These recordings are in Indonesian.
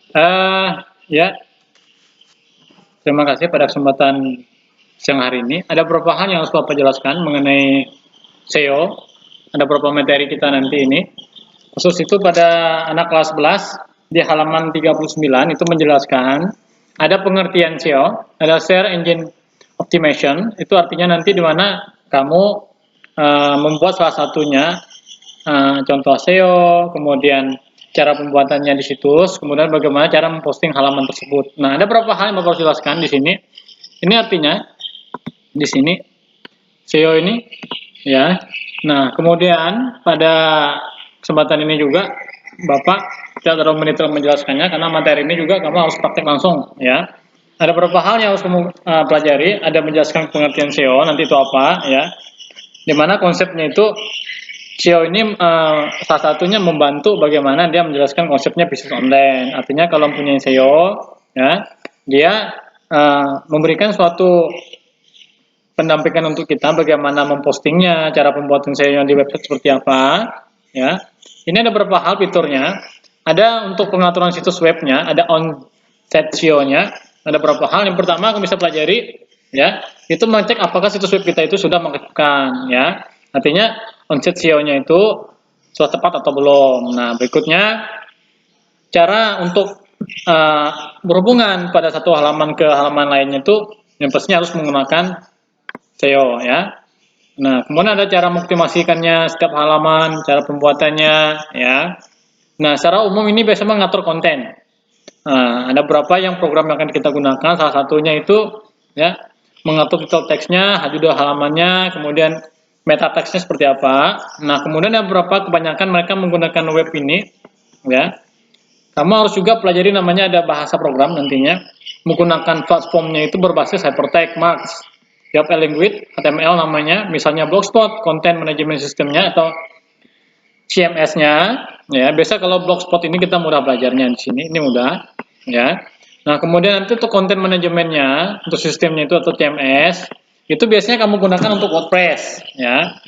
Eh, ya, terima kasih pada kesempatan siang hari ini. Ada beberapa hal yang harus Bapak jelaskan mengenai SEO. Ada beberapa materi kita nanti ini. Khusus itu pada anak kelas 11 di halaman 39 itu menjelaskan ada pengertian SEO, ada Search Engine Optimization. Itu artinya nanti di mana kamu membuat salah satunya contoh SEO, kemudian cara pembuatannya di situs, kemudian bagaimana cara memposting halaman tersebut. Nah, ada beberapa hal yang Bapak harus jelaskan di sini. Ini artinya di sini SEO ini ya. Nah, kemudian pada kesempatan ini juga Bapak tidak terlalu menit menjelaskannya karena materi ini juga kamu harus praktek langsung ya. Ada beberapa hal yang harus kamu pelajari, ada menjelaskan pengertian SEO, nanti itu apa ya. Dimana konsepnya itu SEO ini salah satunya membantu bagaimana dia menjelaskan konsepnya bisnis online. Artinya kalau punya SEO, ya, dia memberikan suatu pendampingan untuk kita bagaimana mempostingnya, cara pembuatan SEO di website seperti apa, ya. Ini ada beberapa hal fiturnya. Ada untuk pengaturan situs webnya, ada on-site SEO-nya. Ada beberapa hal. Yang pertama aku bisa pelajari, ya, itu mengecek apakah situs web kita itu sudah mengaktifkan, ya. Artinya on-site SEO-nya itu sudah tepat atau belum. Nah, berikutnya cara untuk berhubungan pada satu halaman ke halaman lainnya itu yang pastinya harus menggunakan SEO ya. Nah, kemudian ada cara mengoptimasikannya setiap halaman, cara pembuatannya ya. Nah, secara umum ini biasanya mengatur konten. Nah, ada beberapa yang program yang akan kita gunakan, salah satunya itu ya mengatur title teksnya, judul halamannya, kemudian meta teksnya seperti apa. Nah, kemudian ada beberapa kebanyakan mereka menggunakan web ini ya. Kamu harus juga pelajari namanya ada bahasa program nantinya menggunakan platformnya itu berbasis hypertext, Max, JavaScript language, HTML namanya, misalnya Blogspot, Content Management Systemnya atau CMS-nya, ya. Biasa kalau Blogspot ini kita mudah belajarnya di sini, ini mudah, ya. Nah, kemudian nanti untuk content manajemennya, untuk sistemnya itu atau CMS, itu biasanya kamu gunakan untuk WordPress, ya.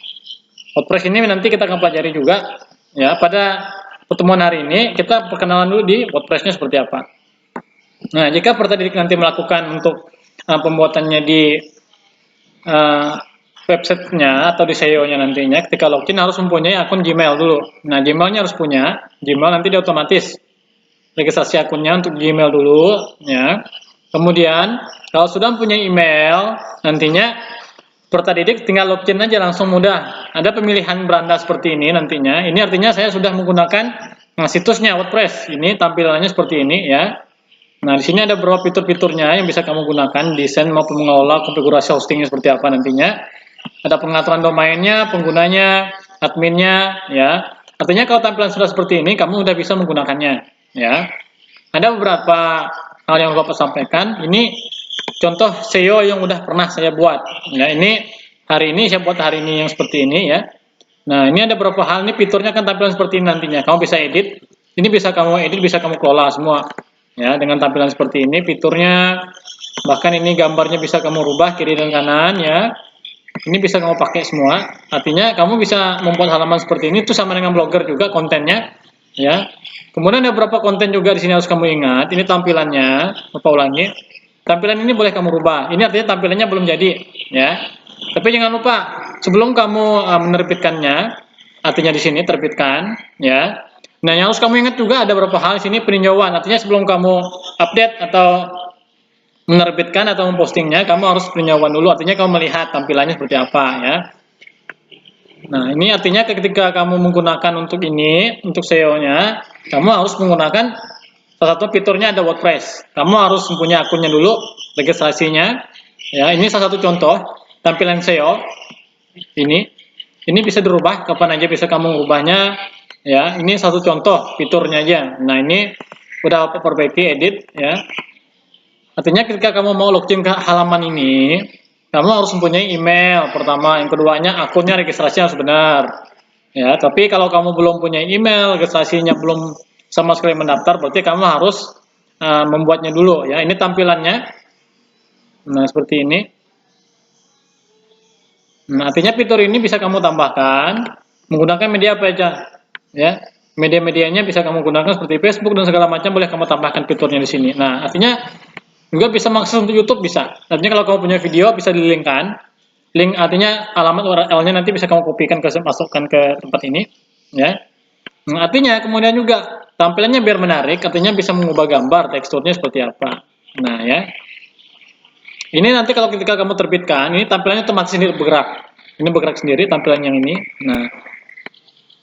WordPress ini nanti kita akan pelajari juga, ya. Pada pertemuan hari ini kita perkenalan dulu di WordPress-nya seperti apa. Nah, jika peserta nanti melakukan untuk pembuatannya di websitenya atau di SEO-nya nantinya, ketika login harus mempunyai akun Gmail dulu. Nah, Gmail-nya harus punya. Gmail nanti dia otomatis registrasi akunnya untuk Gmail dulu, ya. Kemudian kalau sudah punya email, nantinya peserta didik tinggal login aja langsung mudah. Ada pemilihan beranda seperti ini nantinya. Ini artinya saya sudah menggunakan situsnya WordPress. Ini tampilannya seperti ini ya. Nah, di sini ada beberapa fitur-fiturnya yang bisa kamu gunakan, desain maupun mengelola konfigurasi hostingnya seperti apa nantinya. Ada pengaturan domainnya, penggunanya, adminnya, ya. Artinya kalau tampilan sudah seperti ini, kamu sudah bisa menggunakannya, ya. Ada beberapa hal yang Bapak sampaikan. Ini contoh SEO yang udah pernah saya buat. Ya, ini hari ini saya buat hari ini yang seperti ini, ya. Nah, ini ada beberapa hal, ini fiturnya kan tampilan seperti ini nantinya. Kamu bisa edit, ini bisa kamu edit, bisa kamu kelola semua. Ya, dengan tampilan seperti ini, fiturnya, bahkan ini gambarnya bisa kamu rubah kiri dan kanan, ya. Ini bisa kamu pakai semua. Artinya kamu bisa membuat halaman seperti ini itu sama dengan blogger juga kontennya, ya. Kemudian ada beberapa konten juga di sini harus kamu ingat. Ini tampilannya, Bapak ulangi. Tampilan ini boleh kamu rubah. Ini artinya tampilannya belum jadi, ya. Tapi jangan lupa sebelum kamu menerbitkannya, artinya di sini terbitkan, ya. Nah, yang harus kamu ingat juga ada beberapa hal di sini peninjauan. Artinya sebelum kamu update atau menerbitkan atau mempostingnya, kamu harus peninjauan dulu. Artinya kamu melihat tampilannya seperti apa, ya. Nah, ini artinya ketika kamu menggunakan untuk ini, untuk SEO-nya, kamu harus menggunakan salah satu fiturnya ada WordPress. Kamu harus mempunyai akunnya dulu, registrasinya. Ya, ini salah satu contoh tampilan SEO. Ini bisa dirubah kapan aja bisa kamu mengubahnya. Ya, ini satu contoh fiturnya aja. Nah, ini udah perbaiki edit ya. Artinya ketika kamu mau login ke halaman ini, kamu harus mempunyai email pertama, yang keduanya akunnya registrasi harus benar. Ya, tapi kalau kamu belum punya email, registrasinya belum sama sekali mendaftar, berarti kamu harus membuatnya dulu ya. Ini tampilannya. Nah, seperti ini. Nah, artinya fitur ini bisa kamu tambahkan menggunakan media apa aja. Ya. Media-medianya bisa kamu gunakan seperti Facebook dan segala macam, boleh kamu tambahkan fiturnya di sini. Nah, artinya juga bisa mengakses untuk YouTube bisa. Artinya kalau kamu punya video bisa dilingkan. Link artinya alamat URL-nya nanti bisa kamu kopikan masukkan ke tempat ini, ya. Nah, artinya kemudian juga tampilannya biar menarik, artinya bisa mengubah gambar, teksturnya seperti apa. Nah, ya. Ini nanti kalau ketika kamu terbitkan, ini tampilannya otomatis sendiri bergerak. Ini bergerak sendiri tampilan yang ini.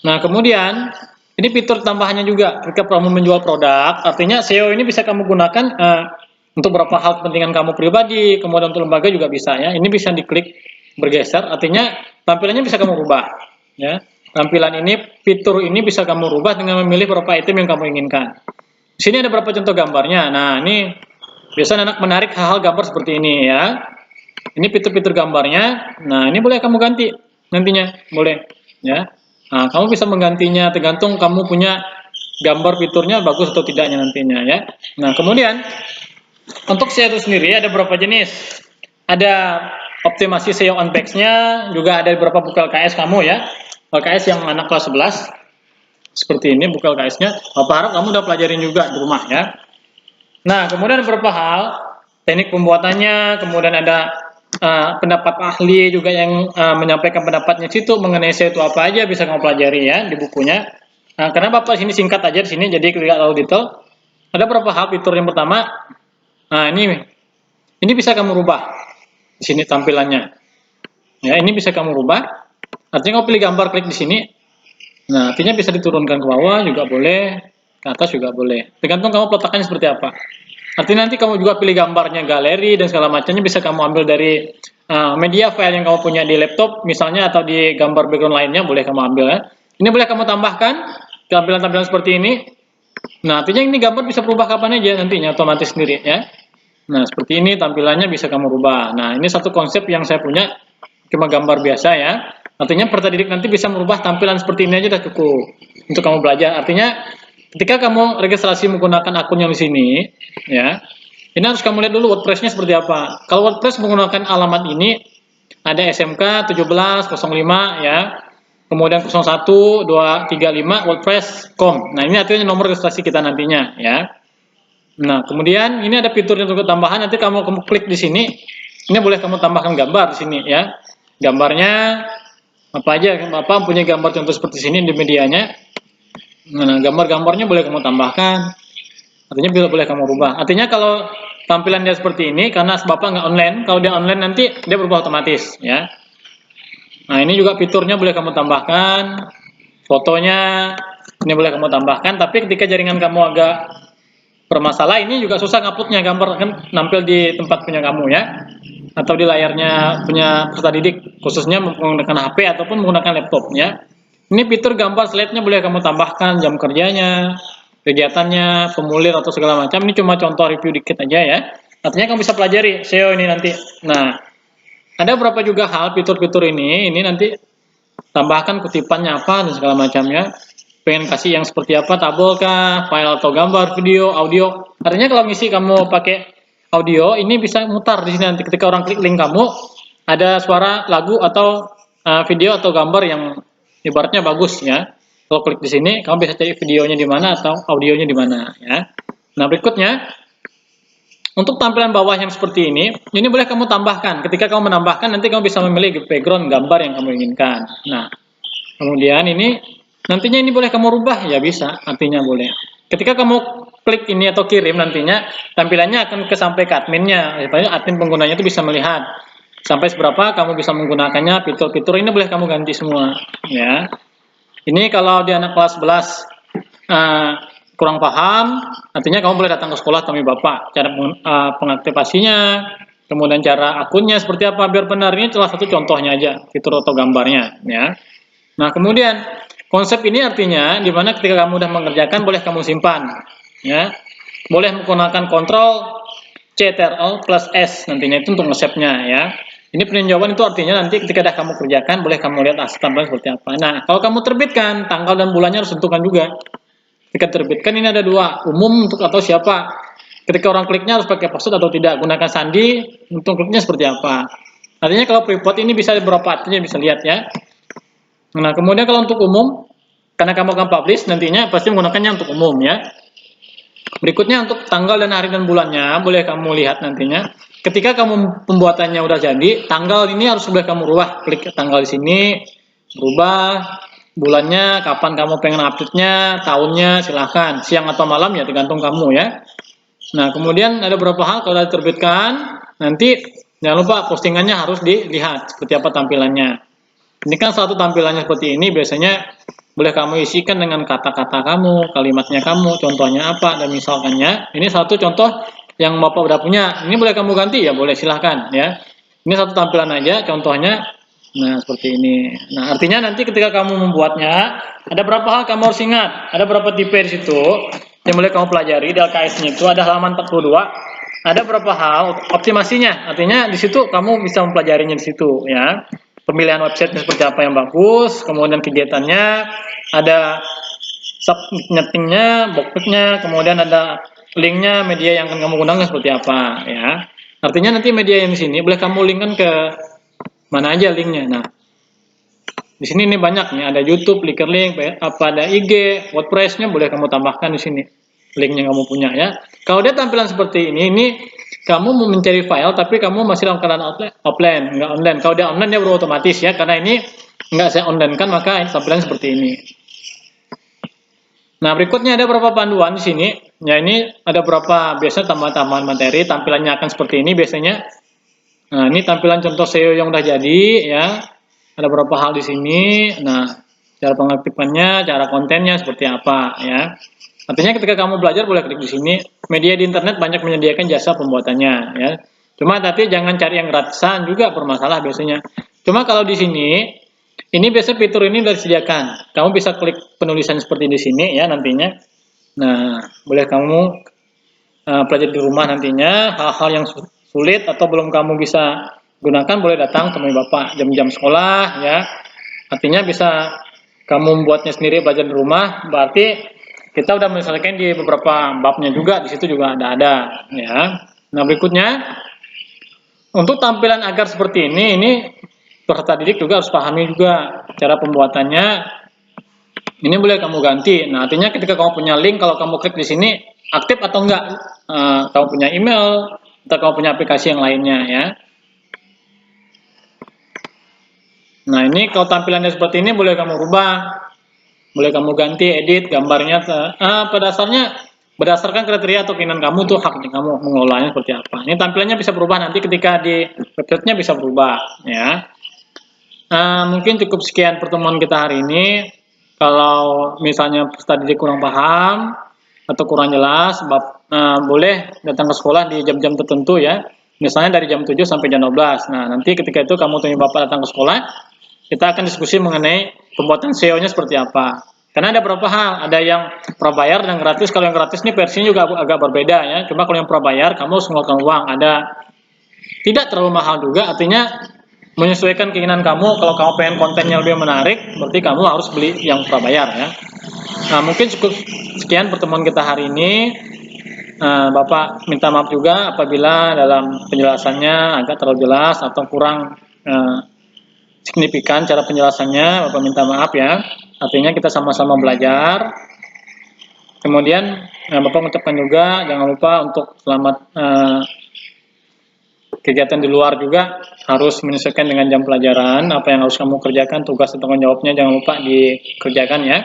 Nah, kemudian ini fitur tambahannya juga ketika kamu menjual produk, artinya SEO ini bisa kamu gunakan untuk beberapa hal kepentingan kamu pribadi, kemudian untuk lembaga juga bisa ya. Ini bisa diklik bergeser, artinya tampilannya bisa kamu rubah ya. Tampilan ini, fitur ini bisa kamu rubah dengan memilih beberapa item yang kamu inginkan. Di sini ada beberapa contoh gambarnya. Nah, ini biasanya anak menarik hal-hal gambar seperti ini ya. Ini fitur-fitur gambarnya. Nah, ini boleh kamu ganti nantinya, boleh ya. Nah, kamu bisa menggantinya tergantung kamu punya gambar fiturnya bagus atau tidaknya nantinya ya. Nah, kemudian untuk SEO itu sendiri ada beberapa jenis. Ada optimasi SEO on page-nya, juga ada beberapa buku LKS kamu ya. LKS yang anak kelas 11 seperti ini buku LKS-nya. Bapak harap kamu udah pelajarin juga di rumah ya. Nah, kemudian beberapa hal teknik pembuatannya, kemudian ada pendapat ahli juga yang menyampaikan pendapatnya situ mengenai SEO itu apa aja bisa kamu pelajari ya di bukunya. Nah, karena Bapak sini singkat aja di sini jadi tidak terlalu detail. Ada beberapa hal fitur yang pertama. Nah, ini bisa kamu rubah. Di sini tampilannya. Ya, ini bisa kamu rubah. Artinya kamu pilih gambar, klik di sini. Nah, artinya bisa diturunkan ke bawah juga boleh, ke atas juga boleh. Tergantung kamu peletakannya seperti apa. Artinya nanti kamu juga pilih gambarnya, galeri dan segala macamnya bisa kamu ambil dari media file yang kamu punya di laptop misalnya atau di gambar background lainnya boleh kamu ambil ya. Ini boleh kamu tambahkan tampilan-tampilan seperti ini. Nah, artinya ini gambar bisa berubah kapan aja nantinya otomatis sendiri ya. Nah, seperti ini tampilannya bisa kamu rubah. Nah, ini satu konsep yang saya punya cuma gambar biasa ya. Artinya peserta didik nanti bisa merubah tampilan seperti ini aja udah cukup untuk kamu belajar. Artinya ketika kamu registrasi menggunakan akun yang di sini, ya, ini harus kamu lihat dulu WordPress-nya seperti apa. Kalau WordPress menggunakan alamat ini, ada SMK 1705 ya, kemudian 01235 WordPress.com. Nah, ini artinya nomor registrasi kita nantinya ya. Nah, kemudian ini ada fiturnya untuk tambahan. Nanti kamu klik di sini, ini boleh kamu tambahkan gambar di sini ya. Gambarnya apa aja? Bapak punya gambar contoh seperti sini di medianya. Nah, gambar-gambarnya boleh kamu tambahkan. Artinya boleh kamu rubah. Artinya kalau tampilan dia seperti ini, karena Bapak nggak online, kalau dia online nanti dia berubah otomatis, ya. Nah, ini juga fiturnya boleh kamu tambahkan. Fotonya, ini boleh kamu tambahkan. Tapi ketika jaringan kamu agak bermasalah, ini juga susah nguploadnya gambar kan nampil di tempat punya kamu ya. Atau di layarnya punya peserta didik, khususnya menggunakan HP ataupun menggunakan laptop ya. Ini fitur gambar slide-nya boleh kamu tambahkan jam kerjanya, kegiatannya, pemulir atau segala macam. Ini cuma contoh review dikit aja ya. Artinya kamu bisa pelajari SEO ini nanti. Nah, ada beberapa juga hal fitur-fitur ini nanti tambahkan kutipannya apa dan segala macamnya. Pengen kasih yang seperti apa, tabel kah, file atau gambar, video, audio. Artinya kalau ngisi kamu pakai audio, ini bisa mutar di sini nanti ketika orang klik link kamu ada suara lagu atau video atau gambar yang ibaratnya bagus ya. Kalau klik di sini, kamu bisa cari videonya di mana atau audionya di mana ya. Nah, berikutnya untuk tampilan bawah yang seperti ini boleh kamu tambahkan. Ketika kamu menambahkan, nanti kamu bisa memilih background gambar yang kamu inginkan. Nah, kemudian ini nantinya ini boleh kamu rubah ya bisa, artinya boleh. Ketika kamu klik ini atau kirim nantinya tampilannya akan sampai ke adminnya. Supaya admin penggunanya itu bisa melihat sampai seberapa kamu bisa menggunakannya. Fitur-fitur ini boleh kamu ganti semua ya. Ini kalau di anak kelas 11 kurang paham, artinya kamu boleh datang ke sekolah temui Bapak. Cara pengaktifasinya, kemudian cara akunnya seperti apa biar benar. Ini salah satu contohnya aja, fitur atau gambarnya ya. Nah, kemudian konsep ini artinya di mana ketika kamu sudah mengerjakan boleh kamu simpan ya. Boleh menggunakan kontrol Ctrl plus S nantinya itu untuk nge-save-nya ya. Ini peninjauan itu artinya nanti ketika dah kamu kerjakan boleh kamu lihat hasil tambahan seperti apa. Nah, kalau kamu terbitkan tanggal dan bulannya harus tentukan juga. Ketika terbitkan ini ada dua, umum untuk atau siapa. Ketika orang kliknya harus pakai password atau tidak, gunakan sandi untuk kliknya seperti apa. Artinya kalau private ini bisa beberapa artinya bisa lihat ya. Nah, kemudian kalau untuk umum Karena kamu akan publish nantinya pasti menggunakannya untuk umum ya. Berikutnya untuk tanggal dan hari dan bulannya boleh kamu lihat nantinya. Ketika kamu pembuatannya udah jadi, tanggal ini harus boleh kamu rubah. Klik tanggal di sini, berubah. Bulannya, kapan kamu pengen update-nya, tahunnya, silahkan. Siang atau malam ya tergantung kamu ya. Nah, kemudian ada beberapa hal kalau sudah diterbitkan, nanti jangan lupa postingannya harus dilihat seperti apa tampilannya. Ini kan satu tampilannya seperti ini, biasanya boleh kamu isikan dengan kata-kata kamu, kalimatnya kamu, contohnya apa, dan misalkannya. Ini satu contoh yang Bapak udah punya. Ini boleh kamu ganti ya, boleh silahkan ya. Ini satu tampilan aja, contohnya. Nah, seperti ini. Nah, artinya nanti ketika kamu membuatnya, ada berapa hal kamu harus ingat. Ada berapa tipe di situ yang boleh kamu pelajari di LKS-nya itu. Ada halaman 42. Ada berapa hal optimasinya. Artinya di situ kamu bisa mempelajarinya di situ ya. Pemilihan website seperti apa yang bagus, kemudian kegiatannya, ada subnettingnya, bookmarknya, kemudian ada linknya, media yang akan kamu gunakan seperti apa ya. Artinya nanti media yang di sini boleh kamu linkkan ke mana aja linknya. Nah, di sini ini banyak nih, ada YouTube, Flickr link, apa ada IG, WordPress-nya boleh kamu tambahkan di sini linknya kamu punya ya. Kalau dia tampilan seperti ini kamu mau mencari file tapi kamu masih dalam keadaan offline, nggak online. Kalau dia online dia berotomatis ya, karena ini nggak saya online kan, maka tampilan seperti ini. Nah, berikutnya ada beberapa panduan di sini. Ya, ini ada beberapa biasanya tambahan-tambahan materi, tampilannya akan seperti ini biasanya. Nah, ini tampilan contoh SEO yang udah jadi ya. Ada beberapa hal di sini. Nah, cara pengaktifkannya, cara kontennya seperti apa ya. Artinya ketika kamu belajar boleh klik di sini. Media di internet banyak menyediakan jasa pembuatannya ya. Cuma tapi jangan cari yang gratisan juga bermasalah biasanya. Cuma kalau di sini ini biasa fitur ini sudah disediakan. Kamu bisa klik penulisan seperti di sini ya nantinya. Nah, boleh kamu pelajari di rumah nantinya. Hal-hal yang sulit atau belum kamu bisa gunakan boleh datang temui Bapak jam-jam sekolah ya. Artinya bisa kamu membuatnya sendiri belajar di rumah, berarti kita udah menyelesaikan di beberapa babnya juga, di situ juga ada ya. Nah, berikutnya untuk tampilan agar seperti ini peserta didik juga harus pahami juga cara pembuatannya. Ini boleh kamu ganti. Nah, artinya ketika kamu punya link, kalau kamu klik di sini aktif atau enggak, kamu punya email atau kamu punya aplikasi yang lainnya ya. Nah, ini kalau tampilannya seperti ini boleh kamu rubah, boleh kamu ganti, edit gambarnya. Pada dasarnya berdasarkan kriteria atau keinginan kamu tuh hak kamu mengelolanya seperti apa. Ini tampilannya bisa berubah nanti ketika di websitenya bisa berubah ya. Mungkin cukup sekian pertemuan kita hari ini. Kalau misalnya peserta didik kurang paham atau kurang jelas, boleh datang ke sekolah di jam-jam tertentu ya. Misalnya dari jam 7 sampai jam 12. Nah, nanti ketika itu kamu temui Bapak datang ke sekolah, kita akan diskusi mengenai pembuatan SEO-nya seperti apa. Karena ada beberapa hal, ada yang prabayar dan gratis. Kalau yang gratis ini versinya juga agak berbeda ya. Cuma kalau yang prabayar kamu harus mengeluarkan uang. Ada tidak terlalu mahal juga, artinya menyesuaikan keinginan kamu. Kalau kamu pengen kontennya lebih menarik, berarti kamu harus beli yang prabayar ya. Nah, mungkin cukup sekian pertemuan kita hari ini. Bapak minta maaf juga apabila dalam penjelasannya agak terlalu jelas atau kurang signifikan cara penjelasannya. Bapak minta maaf ya. Artinya kita sama-sama belajar. Kemudian Bapak mengucapkan juga jangan lupa untuk selamat kegiatan di luar juga harus menyesuaikan dengan jam pelajaran. Apa yang harus kamu kerjakan, tugas atau tanggung jawabnya jangan lupa dikerjakan ya.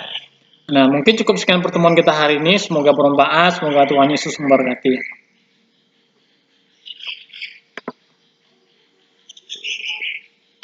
Nah, mungkin cukup sekian pertemuan kita hari ini. Semoga bermanfaat, semoga Tuhan Yesus memberkati.